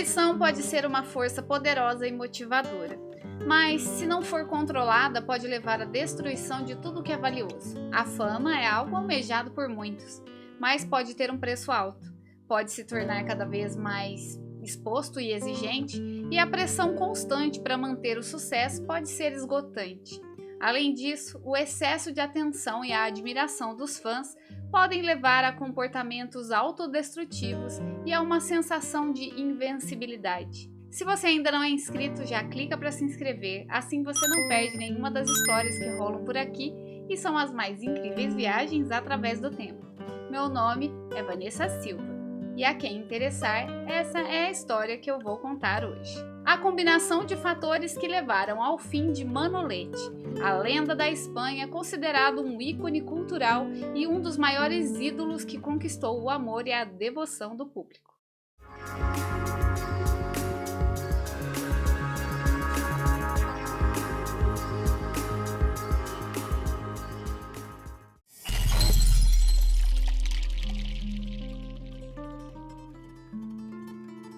ambição pode ser uma força poderosa e motivadora, mas se não for controlada, pode levar à destruição de tudo que é valioso. A fama é algo almejado por muitos, mas pode ter um preço alto. Pode se tornar cada vez mais exposto e exigente, e a pressão constante para manter o sucesso pode ser esgotante. Além disso, o excesso de atenção e a admiração dos fãs podem levar a comportamentos autodestrutivos e a uma sensação de invencibilidade. Se você ainda não é inscrito, já clica para se inscrever, assim você não perde nenhuma das histórias que rolam por aqui e são as mais incríveis viagens através do tempo. Meu nome é Vanessa Silva. E a quem interessar, essa é a história que eu vou contar hoje. A combinação de fatores que levaram ao fim de Manolete, a lenda da Espanha, considerado um ícone cultural e um dos maiores ídolos que conquistou o amor e a devoção do público.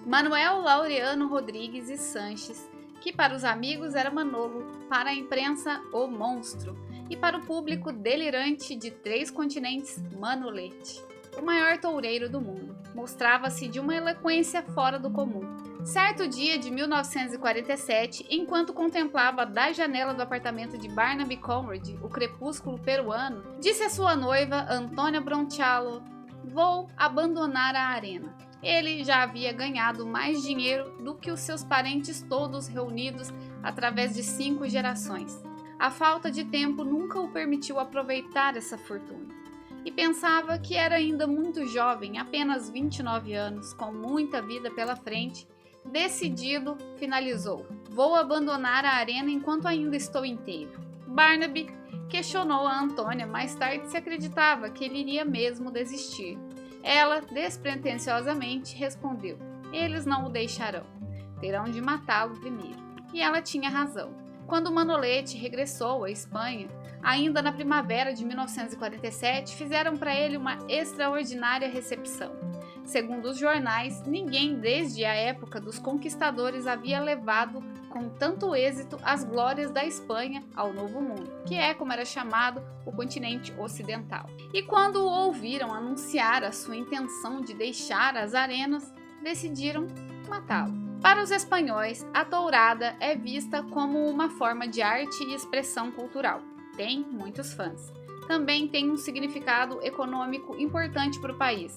Manuel Laureano Rodrigues e Sanches, que para os amigos era Manolo, para a imprensa o monstro, e para o público delirante de 3 continentes, Manolete, o maior toureiro do mundo. Mostrava-se de uma eloquência fora do comum. Certo dia de 1947, enquanto contemplava da janela do apartamento de Barnaby Conrad o crepúsculo peruano, disse à sua noiva, Antônia Bronchalo: "Vou abandonar a arena." Ele já havia ganhado mais dinheiro do que os seus parentes todos reunidos através de 5 gerações. A falta de tempo nunca o permitiu aproveitar essa fortuna. E pensava que era ainda muito jovem, apenas 29 anos, com muita vida pela frente. Decidido, finalizou: "Vou abandonar a arena enquanto ainda estou inteiro." Barnaby questionou a Antônia mais tarde se acreditava que ele iria mesmo desistir. Ela, despretensiosamente, respondeu: "Eles não o deixarão. Terão de matá-lo primeiro." E ela tinha razão. Quando Manolete regressou à Espanha, ainda na primavera de 1947, fizeram para ele uma extraordinária recepção. Segundo os jornais, ninguém desde a época dos conquistadores havia levado com tanto êxito as glórias da Espanha ao Novo Mundo, que é como era chamado o continente ocidental. E quando o ouviram anunciar a sua intenção de deixar as arenas, decidiram matá-lo. Para os espanhóis, a tourada é vista como uma forma de arte e expressão cultural. Tem muitos fãs. Também tem um significado econômico importante para o país.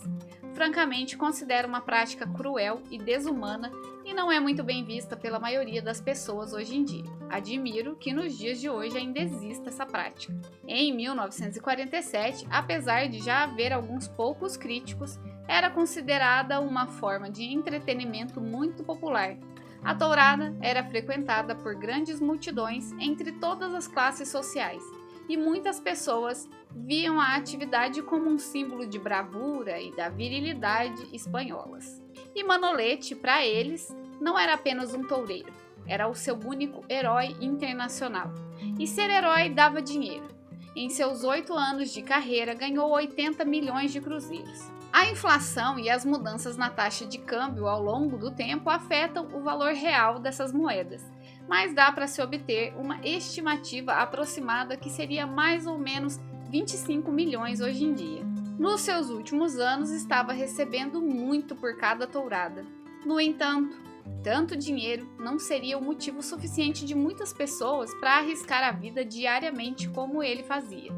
Francamente, considero uma prática cruel e desumana e não é muito bem vista pela maioria das pessoas hoje em dia. Admiro que nos dias de hoje ainda exista essa prática. Em 1947, apesar de já haver alguns poucos críticos, era considerada uma forma de entretenimento muito popular. A tourada era frequentada por grandes multidões entre todas as classes sociais, e muitas pessoas viam a atividade como um símbolo de bravura e da virilidade espanholas. E Manolete, para eles, não era apenas um toureiro, era o seu único herói internacional. E ser herói dava dinheiro. Em seus 8 anos de carreira, ganhou 80 milhões de cruzeiros. A inflação e as mudanças na taxa de câmbio ao longo do tempo afetam o valor real dessas moedas, mas dá para se obter uma estimativa aproximada que seria mais ou menos 25 milhões hoje em dia. Nos seus últimos anos estava recebendo muito por cada tourada. No entanto, tanto dinheiro não seria o motivo suficiente de muitas pessoas para arriscar a vida diariamente como ele fazia.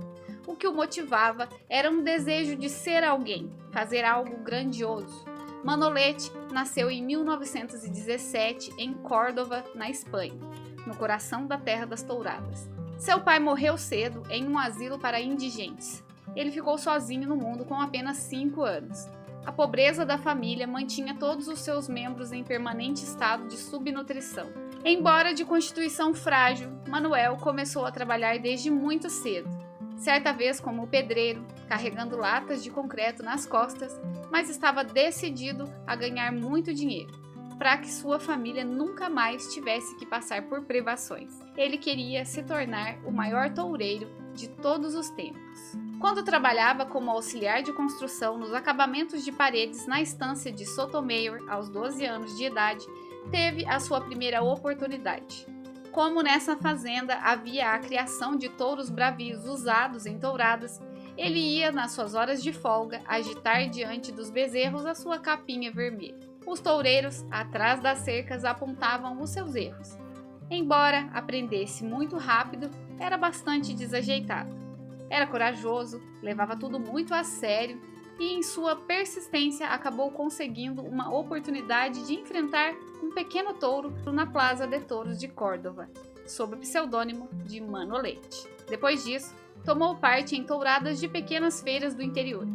O que o motivava era um desejo de ser alguém, fazer algo grandioso. Manolete nasceu em 1917 em Córdoba, na Espanha, no coração da terra das touradas. Seu pai morreu cedo em um asilo para indigentes. Ele ficou sozinho no mundo com apenas 5 anos. A pobreza da família mantinha todos os seus membros em permanente estado de subnutrição. Embora de constituição frágil, Manuel começou a trabalhar desde muito cedo. Certa vez como pedreiro, carregando latas de concreto nas costas, mas estava decidido a ganhar muito dinheiro, para que sua família nunca mais tivesse que passar por privações. Ele queria se tornar o maior toureiro de todos os tempos. Quando trabalhava como auxiliar de construção nos acabamentos de paredes na estância de Sotomayor, aos 12 anos de idade, teve a sua primeira oportunidade. Como nessa fazenda havia a criação de touros bravios usados em touradas, ele ia, nas suas horas de folga, agitar diante dos bezerros a sua capinha vermelha. Os toureiros, atrás das cercas, apontavam os seus erros. Embora aprendesse muito rápido, era bastante desajeitado. Era corajoso, levava tudo muito a sério e, em sua persistência, acabou conseguindo uma oportunidade de enfrentar um pequeno touro na Plaza de Touros de Córdoba, sob o pseudônimo de Manolete. Depois disso, tomou parte em touradas de pequenas feiras do interior.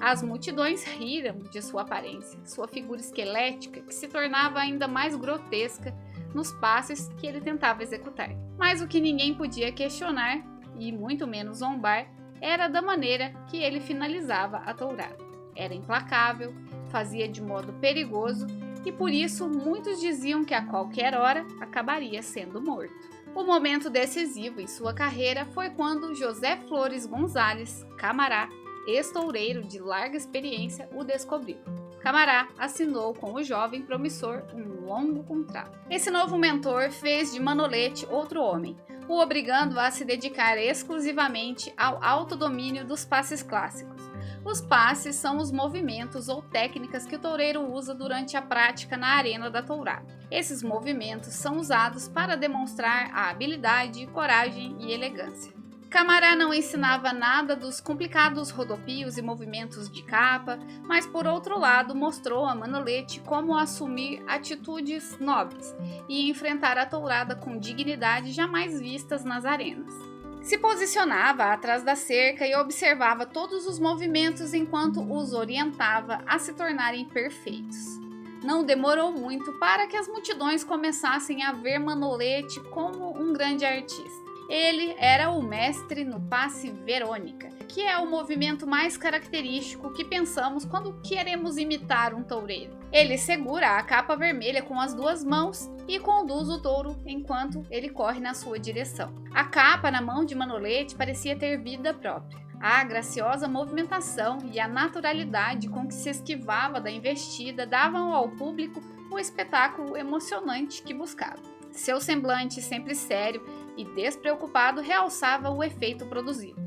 As multidões riram de sua aparência, sua figura esquelética, que se tornava ainda mais grotesca nos passes que ele tentava executar. Mas o que ninguém podia questionar, e muito menos zombar, era da maneira que ele finalizava a tourada. Era implacável, fazia de modo perigoso e por isso muitos diziam que a qualquer hora acabaria sendo morto. O momento decisivo em sua carreira foi quando José Flores Gonzalez, Camará, ex-toureiro de larga experiência, o descobriu. Camará assinou com o jovem promissor um longo contrato. Esse novo mentor fez de Manolete outro homem, o obrigando a se dedicar exclusivamente ao autodomínio dos passes clássicos. Os passes são os movimentos ou técnicas que o toureiro usa durante a prática na arena da tourada. Esses movimentos são usados para demonstrar a habilidade, coragem e elegância. Camará não ensinava nada dos complicados rodopios e movimentos de capa, mas por outro lado mostrou a Manolete como assumir atitudes nobres e enfrentar a tourada com dignidade jamais vistas nas arenas. Se posicionava atrás da cerca e observava todos os movimentos enquanto os orientava a se tornarem perfeitos. Não demorou muito para que as multidões começassem a ver Manolete como um grande artista. Ele era o mestre no passe Verônica, que é o movimento mais característico que pensamos quando queremos imitar um toureiro. Ele segura a capa vermelha com as duas mãos e conduz o touro enquanto ele corre na sua direção. A capa na mão de Manolete parecia ter vida própria. A graciosa movimentação e a naturalidade com que se esquivava da investida davam ao público o espetáculo emocionante que buscava. Seu semblante sempre sério e despreocupado realçava o efeito produzido,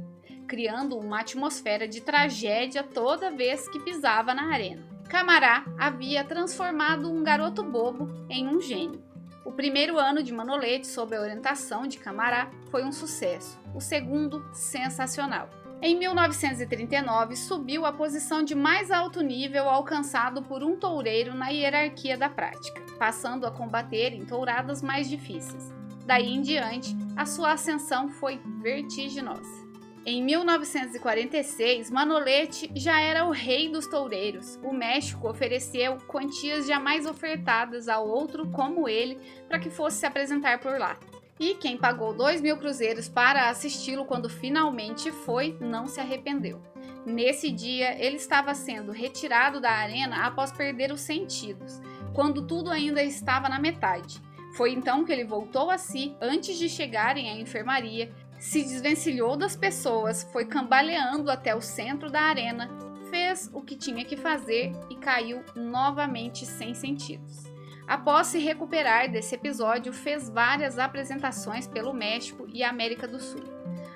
criando uma atmosfera de tragédia toda vez que pisava na arena. Camará havia transformado um garoto bobo em um gênio. O primeiro ano de Manolete, sob a orientação de Camará, foi um sucesso, o segundo, sensacional. Em 1939, subiu à posição de mais alto nível alcançado por um toureiro na hierarquia da prática, passando a combater em touradas mais difíceis. Daí em diante, a sua ascensão foi vertiginosa. Em 1946, Manolete já era o rei dos toureiros. O México ofereceu quantias jamais ofertadas a outro como ele para que fosse se apresentar por lá. E quem pagou 2.000 cruzeiros para assisti-lo quando finalmente foi, não se arrependeu. Nesse dia, ele estava sendo retirado da arena após perder os sentidos, quando tudo ainda estava na metade. Foi então que ele voltou a si antes de chegarem à enfermaria, se desvencilhou das pessoas, foi cambaleando até o centro da arena, fez o que tinha que fazer e caiu novamente sem sentidos. Após se recuperar desse episódio, fez várias apresentações pelo México e América do Sul.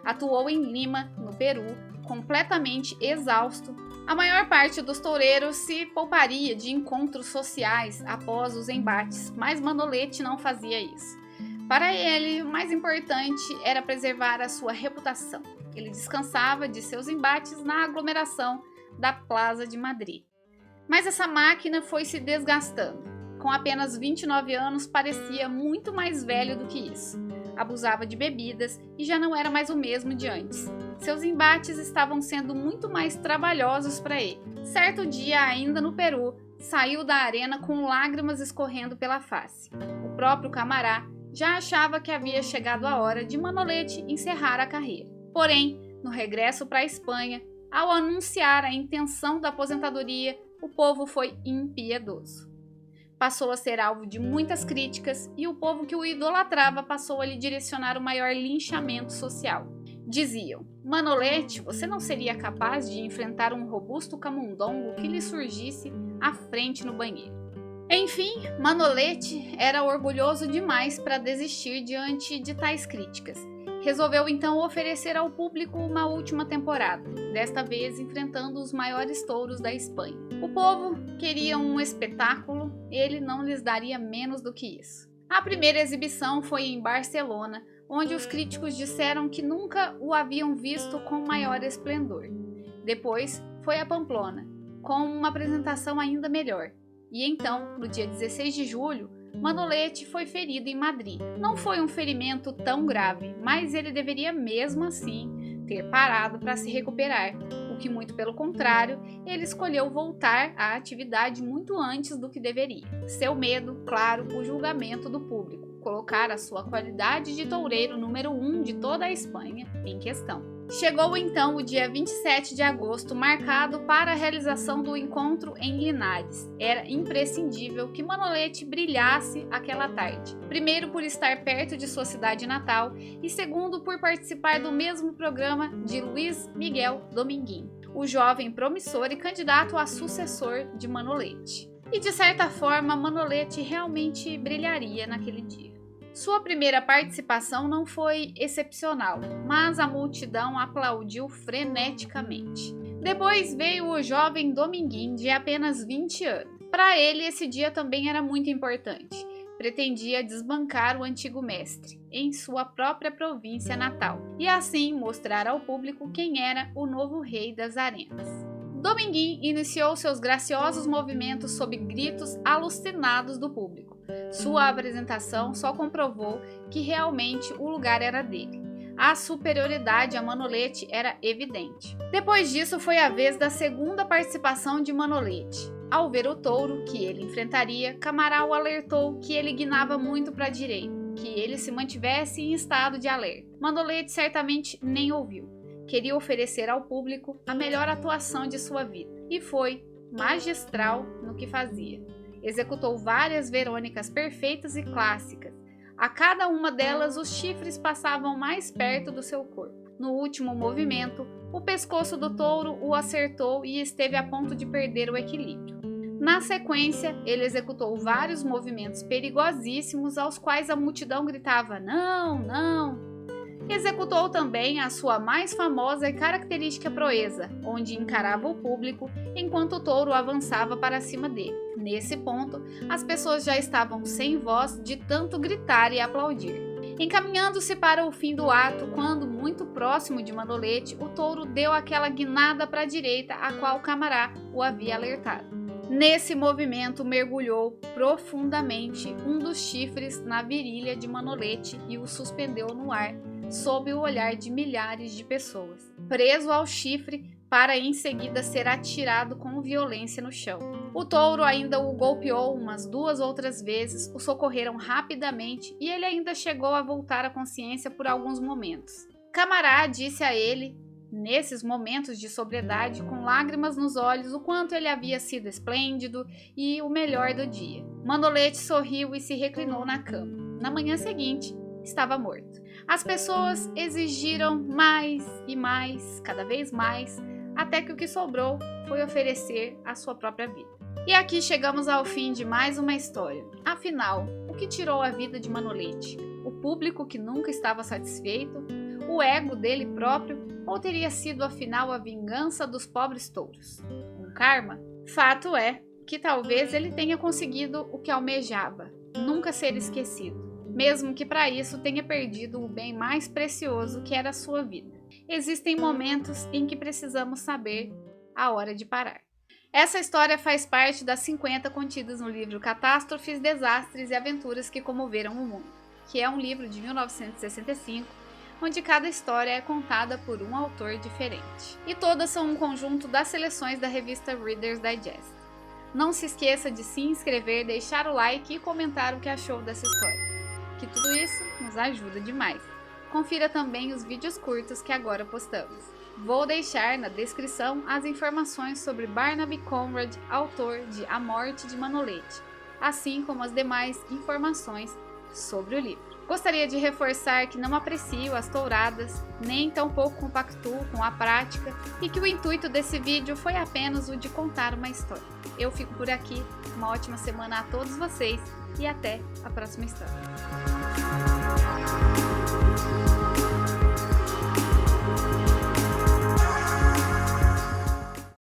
Atuou em Lima, no Peru, completamente exausto. A maior parte dos toureiros se pouparia de encontros sociais após os embates, mas Manolete não fazia isso. Para ele, o mais importante era preservar a sua reputação. Ele descansava de seus embates na aglomeração da Plaza de Madrid. Mas essa máquina foi se desgastando. Com apenas 29 anos, parecia muito mais velho do que isso. Abusava de bebidas e já não era mais o mesmo de antes. Seus embates estavam sendo muito mais trabalhosos para ele. Certo dia, ainda no Peru, saiu da arena com lágrimas escorrendo pela face. O próprio Camará já achava que havia chegado a hora de Manolete encerrar a carreira. Porém, no regresso para a Espanha, ao anunciar a intenção da aposentadoria, o povo foi impiedoso. Passou a ser alvo de muitas críticas e o povo que o idolatrava passou a lhe direcionar o maior linchamento social. Diziam: Manolete, você não seria capaz de enfrentar um robusto camundongo que lhe surgisse à frente no banheiro. Enfim, Manolete era orgulhoso demais para desistir diante de tais críticas. Resolveu então oferecer ao público uma última temporada, desta vez enfrentando os maiores touros da Espanha. O povo queria um espetáculo, ele não lhes daria menos do que isso. A primeira exibição foi em Barcelona, onde os críticos disseram que nunca o haviam visto com maior esplendor. Depois foi a Pamplona, com uma apresentação ainda melhor. E então, no dia 16 de julho, Manolete foi ferido em Madrid. Não foi um ferimento tão grave, mas ele deveria mesmo assim ter parado para se recuperar, o que muito pelo contrário, ele escolheu voltar à atividade muito antes do que deveria. Seu medo, claro, o julgamento do público, colocar a sua qualidade de toureiro número 1 de toda a Espanha em questão. Chegou então o dia 27 de agosto, marcado para a realização do encontro em Linares. Era imprescindível que Manolete brilhasse aquela tarde. Primeiro, por estar perto de sua cidade natal, e segundo, por participar do mesmo programa de Luís Miguel Dominguín, o jovem promissor e candidato a sucessor de Manolete. E de certa forma, Manolete realmente brilharia naquele dia. Sua primeira participação não foi excepcional, mas a multidão aplaudiu freneticamente. Depois veio o jovem Dominguín, de apenas 20 anos. Para ele, esse dia também era muito importante. Pretendia desbancar o antigo mestre em sua própria província natal e assim mostrar ao público quem era o novo rei das arenas. Dominguín iniciou seus graciosos movimentos sob gritos alucinados do público. Sua apresentação só comprovou que realmente o lugar era dele. A superioridade a Manolete era evidente. Depois disso foi a vez da segunda participação de Manolete. Ao ver o touro que ele enfrentaria, Camará o alertou que ele guinava muito para a direita, que ele se mantivesse em estado de alerta. Manolete certamente nem ouviu. Queria oferecer ao público a melhor atuação de sua vida e foi magistral no que fazia. Executou várias verônicas perfeitas e clássicas. A cada uma delas, os chifres passavam mais perto do seu corpo. No último movimento, o pescoço do touro o acertou e esteve a ponto de perder o equilíbrio. Na sequência, ele executou vários movimentos perigosíssimos aos quais a multidão gritava "não, não". Executou também a sua mais famosa e característica proeza, onde encarava o público enquanto o touro avançava para cima dele. Nesse ponto, as pessoas já estavam sem voz de tanto gritar e aplaudir. Encaminhando-se para o fim do ato, quando muito próximo de Manolete, o touro deu aquela guinada para a direita a qual Camará o havia alertado. Nesse movimento, mergulhou profundamente um dos chifres na virilha de Manolete e o suspendeu no ar, sob o olhar de milhares de pessoas, preso ao chifre para em seguida ser atirado com violência no chão. O touro ainda o golpeou umas 2 outras vezes, o socorreram rapidamente e ele ainda chegou a voltar à consciência por alguns momentos. Camará disse a ele, nesses momentos de sobriedade, com lágrimas nos olhos, o quanto ele havia sido esplêndido e o melhor do dia. Manolete sorriu e se reclinou na cama. Na manhã seguinte, estava morto. As pessoas exigiram mais e mais, cada vez mais, até que o que sobrou foi oferecer a sua própria vida. E aqui chegamos ao fim de mais uma história. Afinal, o que tirou a vida de Manolete? O público que nunca estava satisfeito? O ego dele próprio? Ou teria sido afinal a vingança dos pobres touros? Um karma? Fato é que talvez ele tenha conseguido o que almejava, nunca ser esquecido. Mesmo que para isso tenha perdido o bem mais precioso que era a sua vida. Existem momentos em que precisamos saber a hora de parar. Essa história faz parte das 50 contidas no livro Catástrofes, Desastres e Aventuras que Comoveram o Mundo, que é um livro de 1965, onde cada história é contada por um autor diferente. E todas são um conjunto das seleções da revista Reader's Digest. Não se esqueça de se inscrever, deixar o like e comentar o que achou dessa história, que tudo isso nos ajuda demais. Confira também os vídeos curtos que agora postamos. Vou deixar na descrição as informações sobre Barnaby Conrad, autor de A Morte de Manolete, assim como as demais informações sobre o livro. Gostaria de reforçar que não aprecio as touradas, nem tampouco compactuo com a prática e que o intuito desse vídeo foi apenas o de contar uma história. Eu fico por aqui, uma ótima semana a todos vocês e até a próxima história.